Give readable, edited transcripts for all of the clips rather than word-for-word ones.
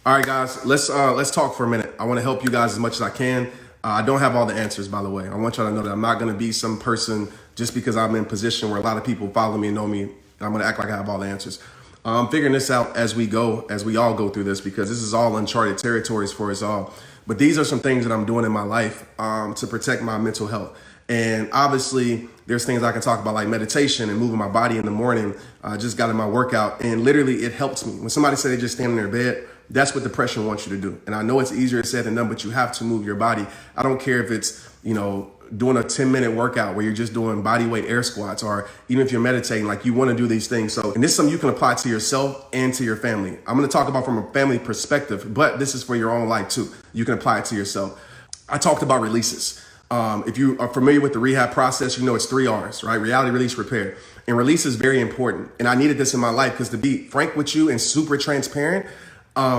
All right, guys, let's talk for a minute. I want to help you guys as much as I can. I don't have all the answers, by the way. I want y'all to know that I'm not going to be some person just because I'm in a position where a lot of people follow me and know me. I'm going to act like I have all the answers. I'm figuring this out as we go, as we all go through this, because this is all uncharted territories for us all. But these are some things that I'm doing in my life to protect my mental health. And obviously, there's things I can talk about like meditation and moving my body in the morning. I just got in my workout and literally it helps me. When somebody says they just stand in their bed, that's what depression wants you to do. And I know it's easier said than done, but you have to move your body. I don't care if it's, doing a 10-minute workout where you're just doing body weight air squats, or even if you're meditating, like you want to do these things. So, and this is something you can apply to yourself and to your family. I'm going to talk about from a family perspective, but this is for your own life too. You can apply it to yourself. I talked about releases. If you are familiar with the rehab process, you know it's 3 R's, right? Reality, release, repair. And release is very important. And I needed this in my life because, to be frank with you and super transparent,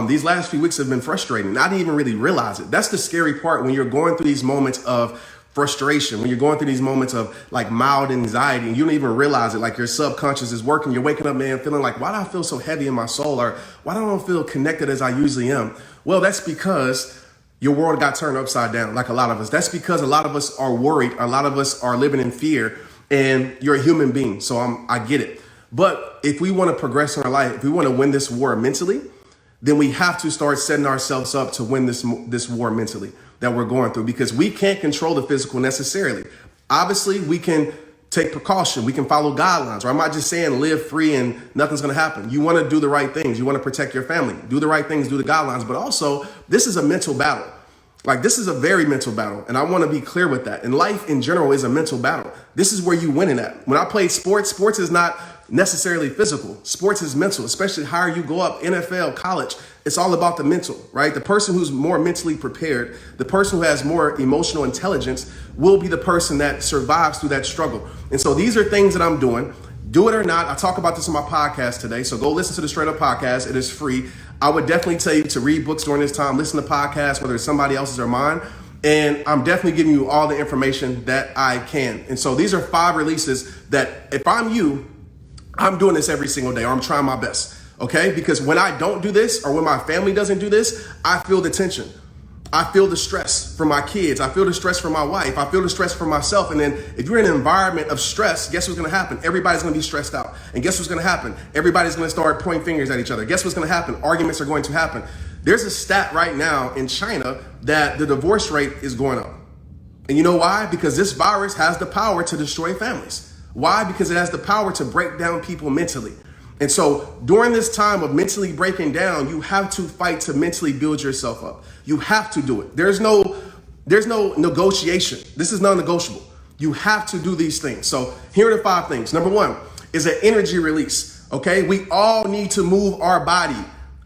these last few weeks have been frustrating. I didn't even really realize it. That's the scary part when you're going through these moments of frustration, when you're going through these moments of like mild anxiety and you don't even realize it, like your subconscious is working. You're waking up, man, feeling like, why do I feel so heavy in my soul? Or why don't I feel connected as I usually am? Well, that's because your world got turned upside down, like a lot of us. That's because a lot of us are worried. A lot of us are living in fear, and you're a human being. So I get it. But if we want to progress in our life, if we want to win this war mentally, then we have to start setting ourselves up to win this war mentally that we're going through, because we can't control the physical necessarily. Obviously, we can take precaution. We can follow guidelines, or I'm not just saying live free and nothing's going to happen. You want to do the right things. You want to protect your family, do the right things, do the guidelines. But also, this is a mental battle. Like, this is a very mental battle. And I want to be clear with that. And life in general is a mental battle. This is where you win in at. When I played sports is not necessarily physical. Sports is mental, especially higher you go up, NFL, college. It's all about the mental, right? The person who's more mentally prepared, the person who has more emotional intelligence will be the person that survives through that struggle. And so these are things that I'm doing. Do it or not. I talk about this on my podcast today. So go listen to the Straight Up podcast. It is free. I would definitely tell you to read books during this time, listen to podcasts, whether it's somebody else's or mine. And I'm definitely giving you all the information that I can. And so these are 5 releases that if I'm you, I'm doing this every single day, or I'm trying my best. Okay? Because when I don't do this, or when my family doesn't do this, I feel the tension. I feel the stress from my kids. I feel the stress from my wife. I feel the stress from myself. And then if you're in an environment of stress, guess what's going to happen? Everybody's going to be stressed out. And guess what's going to happen? Everybody's going to start pointing fingers at each other. Guess what's going to happen? Arguments are going to happen. There's a stat right now in China that the divorce rate is going up. And you know why? Because this virus has the power to destroy families. Why? Because it has the power to break down people mentally. And so during this time of mentally breaking down, you have to fight to mentally build yourself up. You have to do it. There's no negotiation. This is non-negotiable. You have to do these things. So here are the 5 things. Number 1 is an energy release. Okay. We all need to move our body.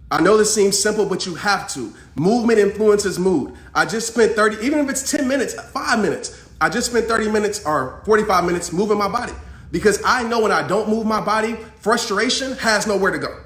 I know this seems simple, but you have to. Movement influences mood. I just spent 30, even if it's 10 minutes, 5 minutes, I just spent 30 minutes or 45 minutes moving my body. Because I know when I don't move my body, frustration has nowhere to go.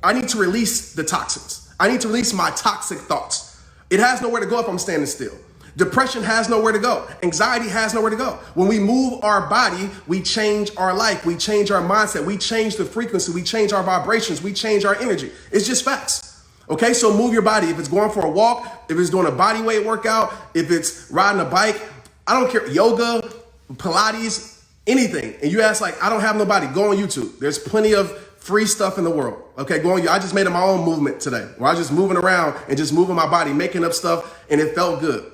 I need to release the toxins. I need to release my toxic thoughts. It has nowhere to go if I'm standing still. Depression has nowhere to go. Anxiety has nowhere to go. When we move our body, we change our life. We change our mindset. We change the frequency. We change our vibrations. We change our energy. It's just facts. Okay, so move your body. If it's going for a walk, if it's doing a body weight workout, if it's riding a bike, I don't care, yoga, Pilates, anything. And you ask like, I don't have nobody, go on YouTube. There's plenty of free stuff in the world. Okay, go on. I just made my own movement today where I was just moving around and just moving my body, making up stuff, and it felt good.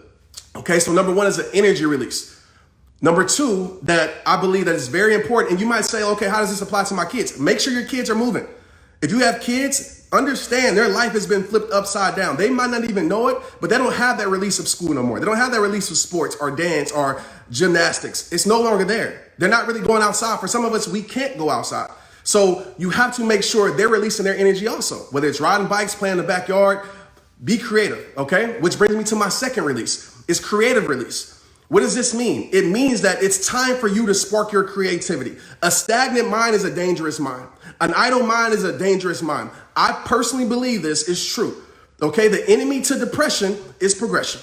Okay, so number 1 is an energy release. Number 2, that I believe that is very important. And you might say, okay, how does this apply to my kids? Make sure your kids are moving. If you have kids, understand their life has been flipped upside down. They might not even know it, but they don't have that release of school no more. They don't have that release of sports or dance or gymnastics. It's no longer there. They're not really going outside. For some of us, we can't go outside. So you have to make sure they're releasing their energy also, whether it's riding bikes, playing in the backyard. Be creative, okay? Which brings me to my second release, is creative release. What does this mean? It means that it's time for you to spark your creativity. A stagnant mind is a dangerous mind. An idle mind is a dangerous mind. I personally believe this is true. Okay, the enemy to depression is progression.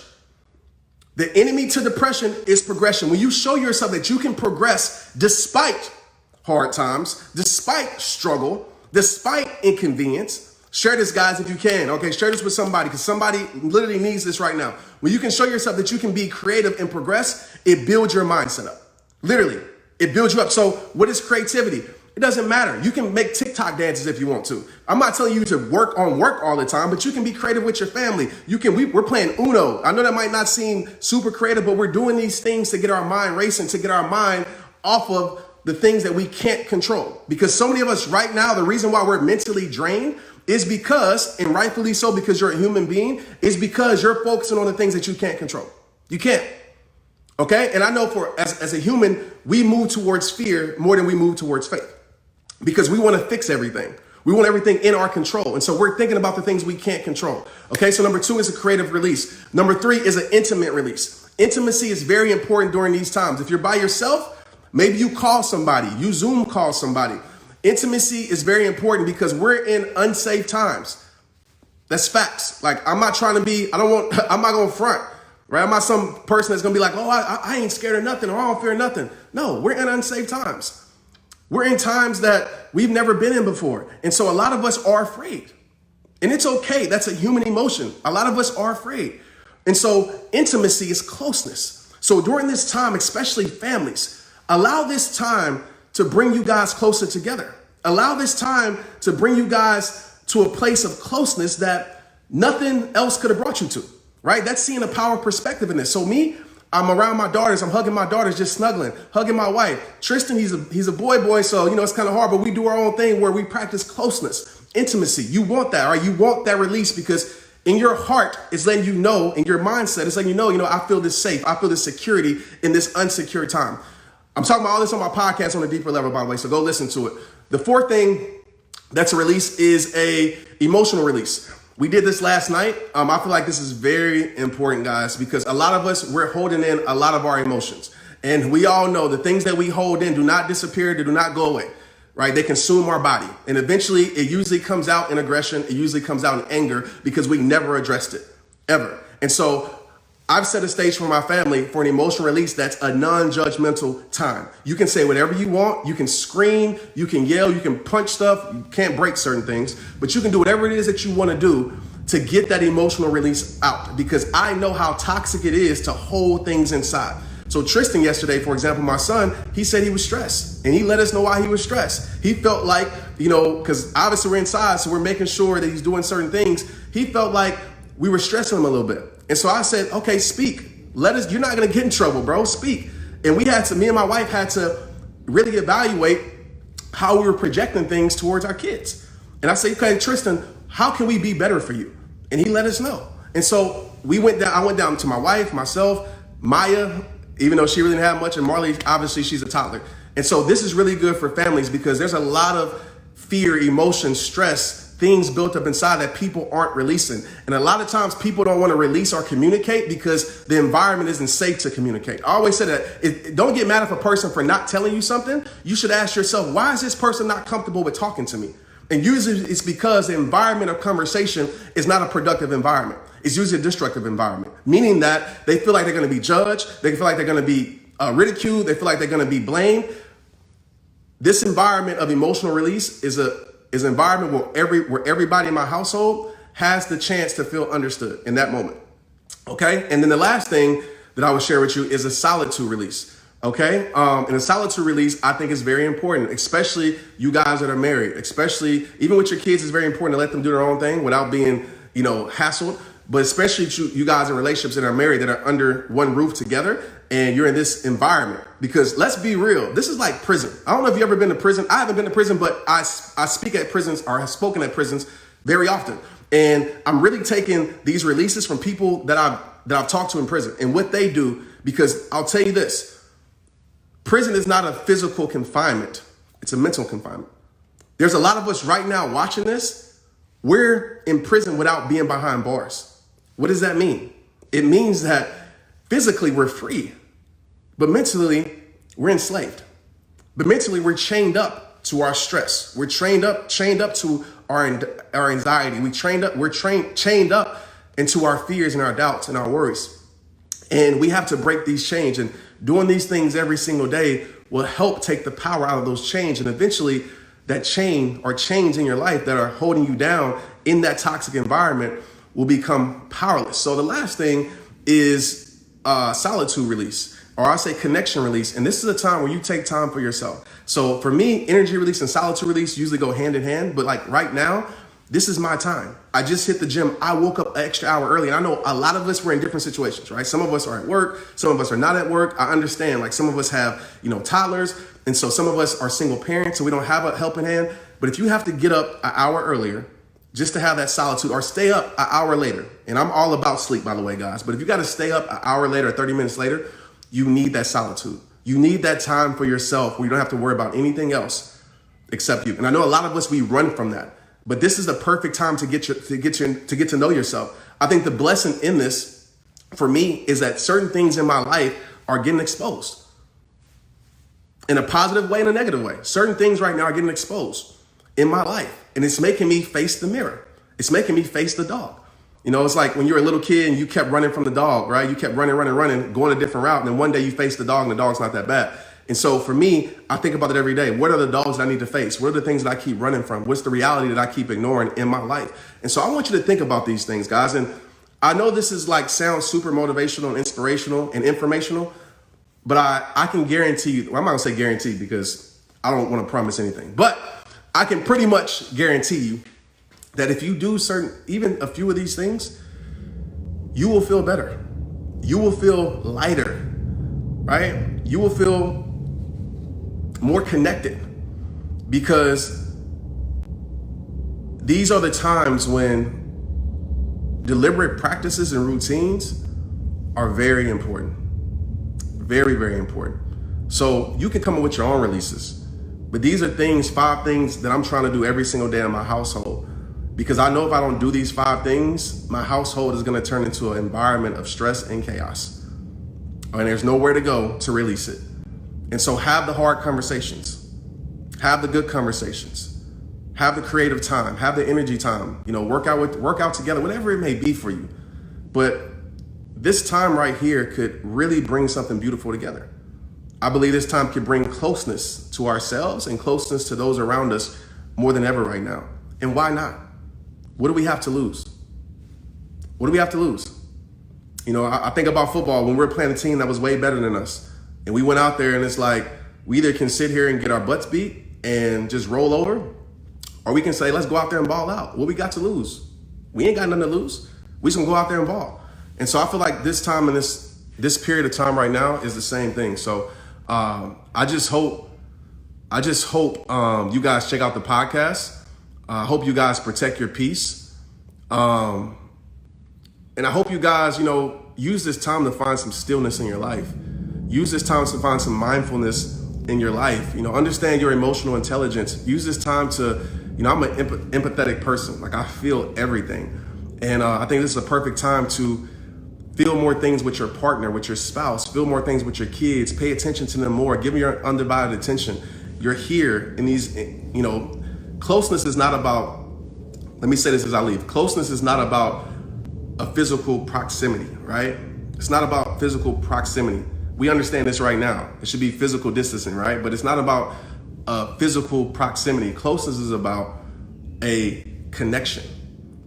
The enemy to depression is progression. When you show yourself that you can progress despite hard times, despite struggle, despite inconvenience, Share this, guys, if you can. Okay, share this with somebody because somebody literally needs this right now. When you can show yourself that you can be creative and progress, it builds your mindset up. Literally, it builds you up. So what is creativity? It doesn't matter. You can make TikTok dances if you want to. I'm not telling you to work all the time, but you can be creative with your family. We're playing Uno. I know that might not seem super creative, but we're doing these things to get our mind racing, to get our mind off of the things that we can't control. Because so many of us right now, the reason why we're mentally drained is because, and rightfully so, because you're a human being, is because you're focusing on the things that you can't control. You can't. Okay? And I know as a human, we move towards fear more than we move towards faith because we want to fix everything. We want everything in our control. And so we're thinking about the things we can't control. Okay? So number 2 is a creative release. Number 3 is an intimate release. Intimacy is very important during these times. If you're by yourself, maybe you call somebody, you Zoom call somebody. Intimacy is very important because we're in unsafe times. That's facts. Like, I'm not trying to be, I'm not going to front, right? I'm not some person that's going to be like, oh, I ain't scared of nothing or I don't fear nothing. No, we're in unsafe times. We're in times that we've never been in before. And so a lot of us are afraid. And it's okay. That's a human emotion. A lot of us are afraid. And so intimacy is closeness. So during this time, especially families, allow this time to bring you guys closer together. Allow this time to bring you guys to a place of closeness that nothing else could have brought you to, right? That's seeing a power perspective in this. So me, I'm around my daughters. I'm hugging my daughters, just snuggling, hugging my wife. Tristan, he's a boy, so, it's kind of hard, but we do our own thing where we practice closeness, intimacy. You want that, right? You want that release because in your heart, it's letting you know, in your mindset, it's letting you know, I feel this safe. I feel this security in this unsecure time. I'm talking about all this on my podcast on a deeper level, by the way, so go listen to it. The 4th thing that's a release is a emotional release. We did this last night. I feel like this is very important, guys, because a lot of us, we're holding in a lot of our emotions. And we all know the things that we hold in do not disappear, they do not go away, right? They consume our body. And eventually, it usually comes out in aggression. It usually comes out in anger because we never addressed it, ever. And so I've set a stage for my family for an emotional release that's a non-judgmental time. You can say whatever you want. You can scream, you can yell, you can punch stuff. You can't break certain things, but you can do whatever it is that you want to do to get that emotional release out because I know how toxic it is to hold things inside. So Tristan yesterday, for example, my son, he said he was stressed and he let us know why he was stressed. He felt like, because obviously we're inside, so we're making sure that he's doing certain things. He felt like we were stressing him a little bit. And so I said, okay, speak. You're not going to get in trouble, bro. Speak. And me and my wife had to really evaluate how we were projecting things towards our kids. And I said, okay, Tristan, how can we be better for you? And he let us know. And so I went down to my wife, myself, Maya, even though she really didn't have much, and Marley, obviously she's a toddler. And so this is really good for families because there's a lot of fear, emotion, stress, things built up inside that people aren't releasing. And a lot of times people don't want to release or communicate because the environment isn't safe to communicate. I always say that don't get mad at a person for not telling you something. You should ask yourself, why is this person not comfortable with talking to me? And usually it's because the environment of conversation is not a productive environment. It's usually a destructive environment, meaning that they feel like they're going to be judged. They feel like they're going to be ridiculed. They feel like they're going to be blamed. This environment of emotional release is an environment where everybody in my household has the chance to feel understood in that moment. Okay. And then the last thing that I would share with you is a solitude release. Okay. And a solitude release, I think is very important, especially you guys that are married, especially even with your kids, it's very important to let them do their own thing without being, hassled. But especially you guys in relationships that are married that are under one roof together and you're in this environment, because let's be real. This is like prison. I don't know if you've ever been to prison. I haven't been to prison, but I speak at prisons or have spoken at prisons very often. And I'm really taking these releases from people that I've talked to in prison and what they do, because I'll tell you this, prison is not a physical confinement. It's a mental confinement. There's a lot of us right now watching this. We're in prison without being behind bars. What does that mean? It means that physically we're free, but mentally we're enslaved. But mentally we're chained up to our stress. We're chained up to our anxiety. We're chained up into our fears and our doubts and our worries. And we have to break these chains, and doing these things every single day will help take the power out of those chains. And eventually that chain or chains in your life that are holding you down in that toxic environment will become powerless. So the last thing is solitude release, or I say connection release. And this is a time where you take time for yourself. So for me, energy release and solitude release usually go hand in hand. But like right now, this is my time. I just hit the gym. I woke up an extra hour early. And I know a lot of us were in different situations, right? Some of us are at work. Some of us are not at work. I understand, like some of us have, toddlers. And so some of us are single parents, so we don't have a helping hand. But if you have to get up an hour earlier just to have that solitude, or stay up an hour later, and I'm all about sleep, by the way, guys, but if you got to stay up an hour later or 30 minutes later, you need that solitude. You need that time for yourself where you don't have to worry about anything else except you. And I know a lot of us, we run from that, but this is the perfect time to get to know yourself. I think the blessing in this for me is that certain things in my life are getting exposed in a positive way and a negative way. Certain things right now are getting exposed in my life, and it's making me face the mirror. It's making me face the dog. It's like when you're a little kid and you kept running from the dog, right? You kept running, going a different route. And then one day you face the dog and the dog's not that bad. And so for me, I think about it every day. What are the dogs that I need to face? What are the things that I keep running from? What's the reality that I keep ignoring in my life? And so I want you to think about these things, guys. And I know this is like sounds super motivational and inspirational and informational, but I can guarantee you, well, I'm not gonna say guarantee because I don't want to promise anything, but I can pretty much guarantee you that if you do even a few of these things, you will feel better. You will feel lighter, right? You will feel more connected, because these are the times when deliberate practices and routines are very important. Very, very important. So you can come up with your own releases, but these are 5 things that I'm trying to do every single day in my household. Because I know if I don't do these 5 things, my household is going to turn into an environment of stress and chaos. And there's nowhere to go to release it. And so have the hard conversations. Have the good conversations. Have the creative time. Have the energy time. Work out together, whatever it may be for you. But this time right here could really bring something beautiful together. I believe this time could bring closeness to ourselves and closeness to those around us more than ever right now. And why not? What do we have to lose? What do we have to lose? I think about football when we're playing a team that was way better than us. And we went out there and it's like, we either can sit here and get our butts beat and just roll over, or we can say, let's go out there and ball out. What we got to lose? We ain't got nothing to lose. We just gonna go out there and ball. And so I feel like this time and this period of time right now is the same thing. So I just hope you guys check out the podcast. I hope you guys protect your peace. And I hope you guys, use this time to find some stillness in your life. Use this time to find some mindfulness in your life. Understand your emotional intelligence. Use this time to, I'm an empathetic person. Like I feel everything. And I think this is a perfect time to feel more things with your partner, with your spouse, feel more things with your kids, pay attention to them more, give them your undivided attention. You're here in these, closeness is not about, let me say this as I leave. Closeness is not about a physical proximity, right? It's not about physical proximity. We understand this right now. It should be physical distancing, right? But it's not about physical proximity. Closeness is about a connection,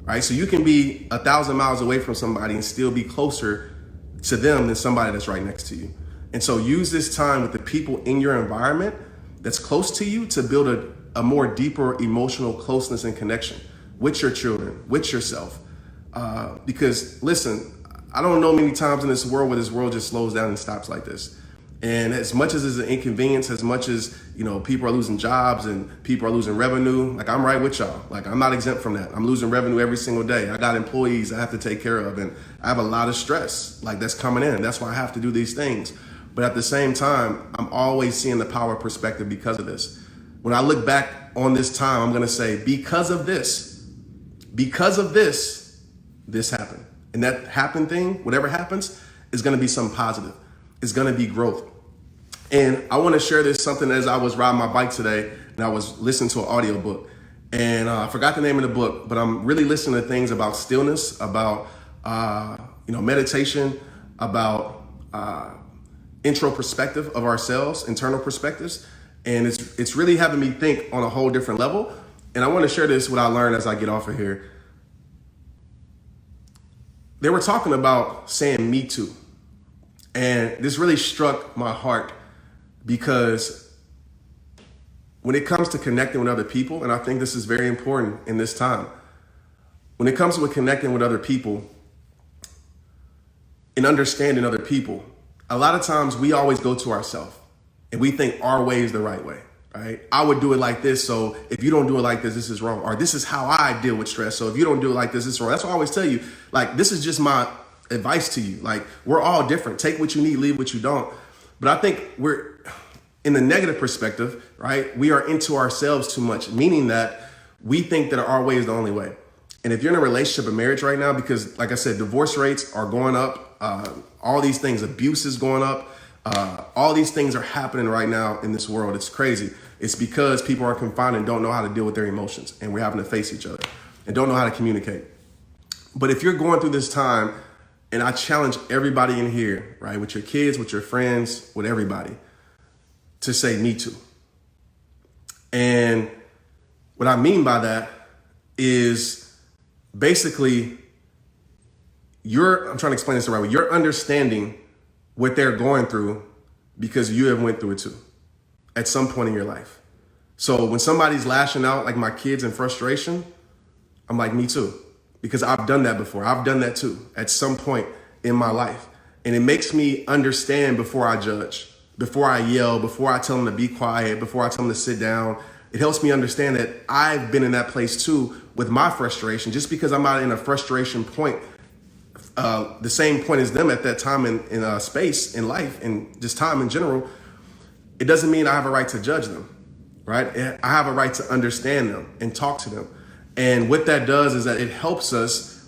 right? So you can be 1,000 miles away from somebody and still be closer to them than somebody that's right next to you. And so use this time with the people in your environment that's close to you to build a more deeper emotional closeness and connection with your children, with yourself. Because listen, I don't know many times in this world where this world just slows down and stops like this. And as much as it's an inconvenience, as much as, people are losing jobs and people are losing revenue, like I'm right with y'all. Like I'm not exempt from that. I'm losing revenue every single day. I got employees I have to take care of, and I have a lot of stress like that's coming in. That's why I have to do these things. But at the same time, I'm always seeing the power perspective because of this. When I look back on this time, I'm going to say, because of this, this happened. And that happened thing, whatever happens, is going to be something positive. It's going to be growth. And I want to share this something as I was riding my bike today and I was listening to an audiobook. And I forgot the name of the book, but I'm really listening to things about stillness, about meditation, about intro perspective of ourselves, internal perspectives. And it's really having me think on a whole different level. And I want to share this, what I learned as I get off of here. they were talking about saying me too. And this really struck my heart because when it comes to connecting with other people, and I think this is very important in this time, when it comes to connecting with other people and understanding other people, a lot of times we always go to ourselves and we think our way is the right way, right? I would do it like this, so if you don't do it like this, this is wrong. Or this is how I deal with stress, so if you don't do it like this, this is wrong. That's why I always tell you, like, this is just my advice to you. Like, we're all different. Take what you need, leave what you don't. But I think we're in the negative perspective, right? We are into ourselves too much, meaning that we think that our way is the only way. And if you're in a relationship or marriage right now, because like I said, divorce rates are going up, all these things, abuse is going up, all these things are happening right now in this world. It's crazy. It's because people are confined and don't know how to deal with their emotions, and we're having to face each other and don't know how to communicate. But if you're going through this time, and I challenge everybody in here, right, with your kids, with your friends, with everybody, to say me too. And what I mean by that is basically I'm trying to explain this the right way. You're understanding what they're going through because you have went through it too at some point in your life. So when somebody's lashing out, like my kids, in frustration, I'm like, me too. Because I've done that before. I've done that too at some point in my life. And it makes me understand before I judge, before I yell, before I tell them to be quiet, before I tell them to sit down. It helps me understand that I've been in that place too with my frustration. Just because I'm not in a frustration point, the same point as them at that time in space, in life, and just time in general, it doesn't mean I have a right to judge them, right? I have a right to understand them and talk to them. And what that does is that it helps us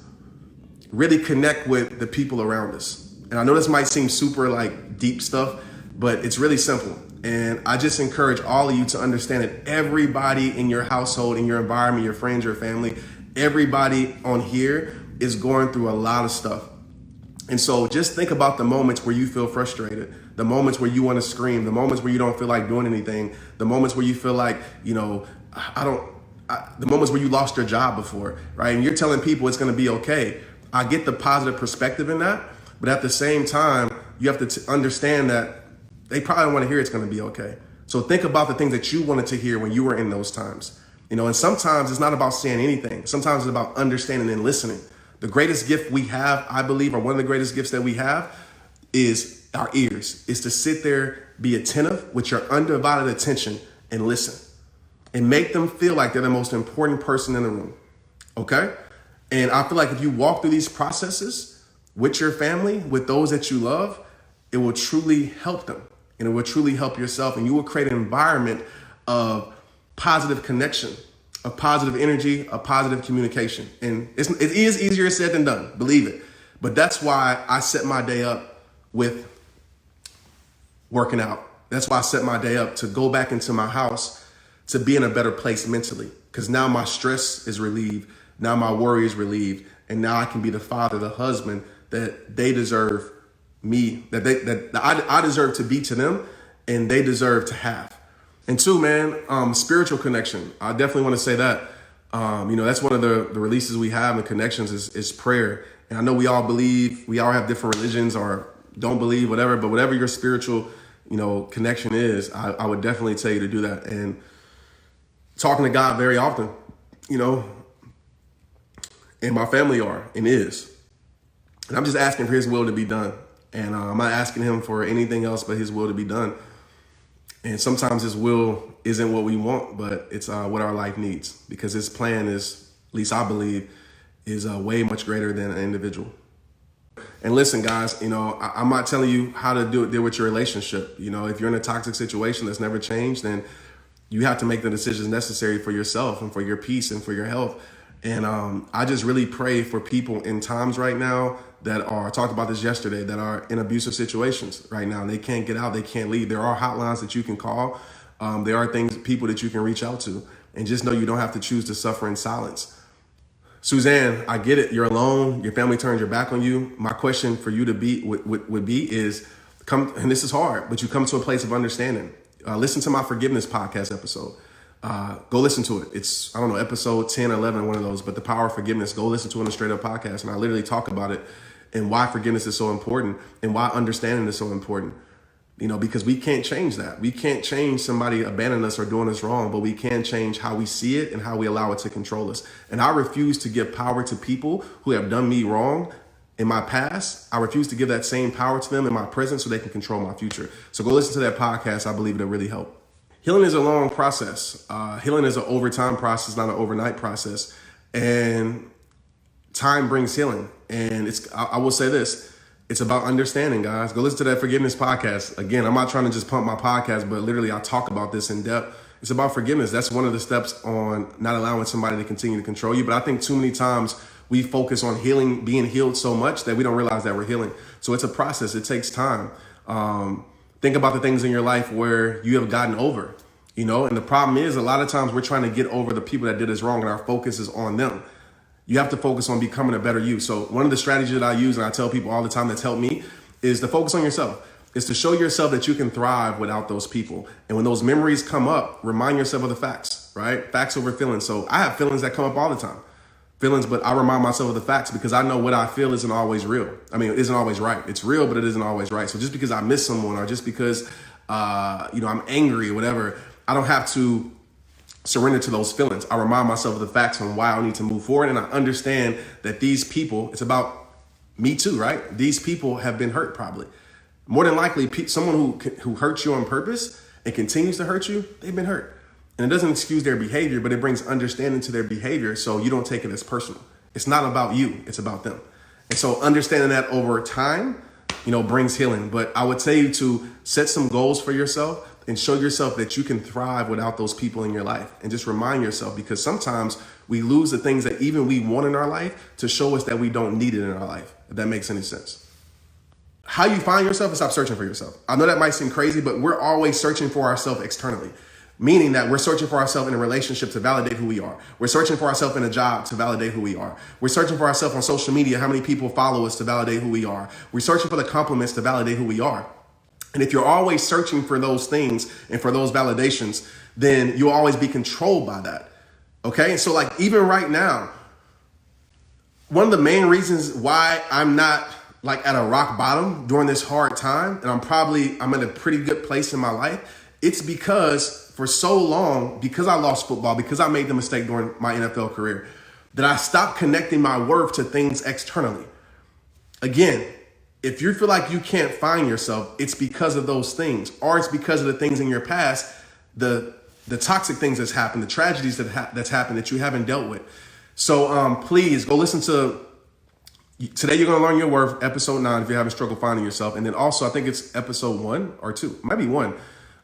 really connect with the people around us. And I know this might seem super like deep stuff, but it's really simple. And I just encourage all of you to understand that everybody in your household, in your environment, your friends, your family, everybody on here is going through a lot of stuff. And so just think about the moments where you feel frustrated, the moments where you want to scream, the moments where you don't feel like doing anything, the moments where you feel like, the moments where you lost your job before, right? And you're telling people it's going to be okay. I get the positive perspective in that, but at the same time, you have to understand that they probably want to hear it's going to be okay. So think about the things that you wanted to hear when you were in those times, and sometimes it's not about saying anything. Sometimes it's about understanding and listening. The greatest gift we have, I believe, or one of the greatest gifts that we have is our ears, is to sit there, be attentive with your undivided attention and listen and make them feel like they're the most important person in the room. Okay. And I feel like if you walk through these processes with your family, with those that you love, it will truly help them and it will truly help yourself. And you will create an environment of positive connection, of positive energy, of positive communication. And it is easier said than done, believe it. But that's why I set my day up with working out. That's why I set my day up to go back into my house to be in a better place mentally. Because now my stress is relieved. Now my worry is relieved. And now I can be the father, the husband that they deserve me, that I deserve to be to them and they deserve to have. And two, man, spiritual connection. I definitely want to say that. That's one of the releases we have in connections is prayer. And I know we all believe, we all have different religions or don't believe, whatever, but whatever your spiritual, connection is, I would definitely tell you to do that. And talking to God very often, and my family are and is. And I'm just asking for his will to be done. And I'm not asking him for anything else but his will to be done. And sometimes his will isn't what we want, but it's what our life needs, because his plan is, at least I believe, is way much greater than an individual. And listen, guys, I'm not telling you how to deal with your relationship. If you're in a toxic situation that's never changed, then you have to make the decisions necessary for yourself and for your peace and for your health. And I just really pray for people in times right now that are, I talked about this yesterday, that are in abusive situations right now. And they can't get out, they can't leave. There are hotlines that you can call. There are people that you can reach out to. And just know you don't have to choose to suffer in silence. Suzanne, I get it. You're alone. Your family turns your back on you. My question for you to would be is, come, and this is hard, but you come to a place of understanding. Listen to my forgiveness podcast episode. Go listen to it. It's, I don't know, episode 10 or 11, one of those, but The Power of Forgiveness. Go listen to it on a Straight Up podcast. And I literally talk about it and why forgiveness is so important and why understanding is so important. Because we can't change that. We can't change somebody abandoning us or doing us wrong, but we can change how we see it and how we allow it to control us. And I refuse to give power to people who have done me wrong in my past. I refuse to give that same power to them in my present so they can control my future. So go listen to that podcast. I believe it'll really help. Healing is a long process. Healing is an overtime process, not an overnight process. And time brings healing. And I will say this. It's about understanding, guys. Go listen to that forgiveness podcast. Again, I'm not trying to just pump my podcast, but literally I talk about this in depth. It's about forgiveness. That's one of the steps on not allowing somebody to continue to control you. But I think too many times we focus on healing, being healed so much that we don't realize that we're healing. So it's a process. It takes time. Think about the things in your life where you have gotten over, and the problem is a lot of times we're trying to get over the people that did us wrong and our focus is on them. You have to focus on becoming a better you. So one of the strategies that I use and I tell people all the time that's helped me is to focus on yourself. Is to show yourself that you can thrive without those people. And when those memories come up, remind yourself of the facts, right? Facts over feelings. So I have feelings that come up all the time. Feelings, but I remind myself of the facts because I know what I feel isn't always real. I mean, it isn't always right. It's real, but it isn't always right. So just because I miss someone or just because, I'm angry or whatever, I don't have to surrender to those feelings. I remind myself of the facts on why I need to move forward. And I understand that these people, it's about me too, right? These people have been hurt probably. More than likely, someone who hurts you on purpose and continues to hurt you, they've been hurt. And it doesn't excuse their behavior, but it brings understanding to their behavior so you don't take it as personal. It's not about you, it's about them. And so understanding that over time, brings healing. But I would say to set some goals for yourself and show yourself that you can thrive without those people in your life. And just remind yourself, because sometimes we lose the things that even we want in our life to show us that we don't need it in our life, if that makes any sense. How you find yourself is stop searching for yourself. I know that might seem crazy, but we're always searching for ourselves externally, meaning that we're searching for ourselves in a relationship to validate who we are. We're searching for ourselves in a job to validate who we are. We're searching for ourselves on social media, how many people follow us to validate who we are. We're searching for the compliments to validate who we are. And if you're always searching for those things and for those validations, then you'll always be controlled by that. Okay. So like even right now, one of the main reasons why I'm not like at a rock bottom during this hard time, and I'm in a pretty good place in my life, it's because for so long, because I lost football, because I made the mistake during my NFL career, that I stopped connecting my worth to things externally. Again, if you feel like you can't find yourself, it's because of those things, or it's because of the things in your past, the toxic things that's happened, the tragedies that's happened that you haven't dealt with. So please go listen to, today you're going to learn your worth, episode 9, if you're having struggle finding yourself. And then also, I think it's episode 1 or 2, it might be 1,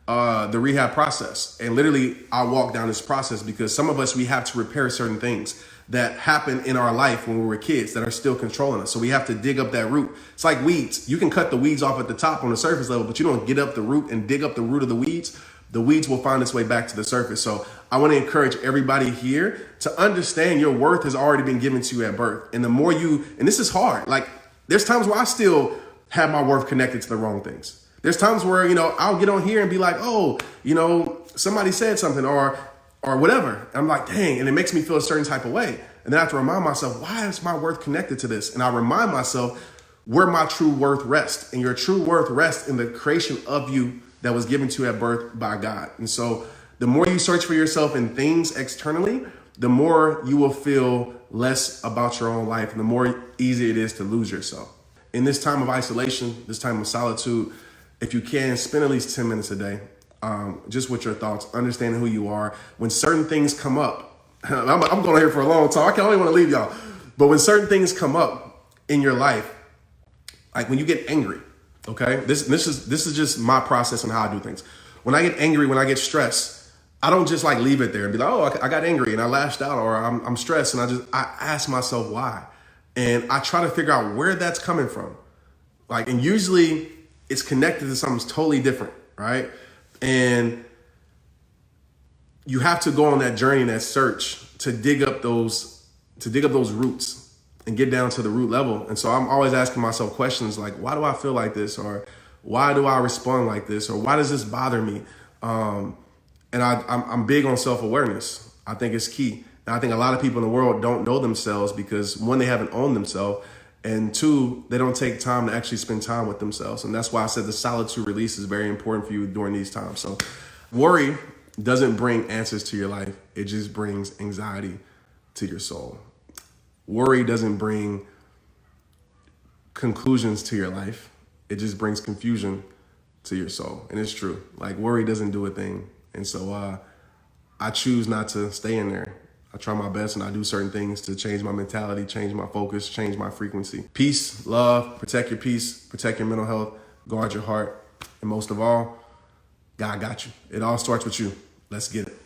the rehab process. And literally I'll walk down this process because some of us, we have to repair certain things that happened in our life when we were kids that are still controlling us. So we have to dig up that root. It's like weeds. You can cut the weeds off at the top on the surface level, but you don't get up the root and dig up the root of the weeds. The weeds will find its way back to the surface. So I want to encourage everybody here to understand your worth has already been given to you at birth. And the more and this is hard, like there's times where I still have my worth connected to the wrong things. There's times where, I'll get on here and be like, oh, somebody said something or whatever. And I'm like, dang, and it makes me feel a certain type of way. And then I have to remind myself, why is my worth connected to this? And I remind myself where my true worth rests. And your true worth rests in the creation of you that was given to you at birth by God. And so the more you search for yourself in things externally, the more you will feel less about your own life and the more easy it is to lose yourself. In this time of isolation, this time of solitude, if you can, spend at least 10 minutes a day. Just with your thoughts, understanding who you are. When certain things come up, I'm going here for a long time. I don't even want to leave y'all. But when certain things come up in your life, like when you get angry, okay, this is just my process on how I do things. When I get angry, when I get stressed, I don't just like leave it there and be like, oh, I got angry and I lashed out, or I'm stressed, and I ask myself why, and I try to figure out where that's coming from. Like, and usually it's connected to something totally different, right? And you have to go on that journey and that search to dig up those roots and get down to the root level. And so I'm always asking myself questions like, why do I feel like this? Or why do I respond like this? Or why does this bother me? And I'm big on self-awareness. I think it's key. And I think a lot of people in the world don't know themselves because, one, they haven't owned themselves, and two, they don't take time to actually spend time with themselves. And that's why I said the solitude release is very important for you during these times. So worry doesn't bring answers to your life. It just brings anxiety to your soul. Worry doesn't bring conclusions to your life. It just brings confusion to your soul. And it's true. Like, worry doesn't do a thing. And so I choose not to stay in there. I try my best and I do certain things to change my mentality, change my focus, change my frequency. Peace, love, protect your peace, protect your mental health, guard your heart. And most of all, God got you. It all starts with you. Let's get it.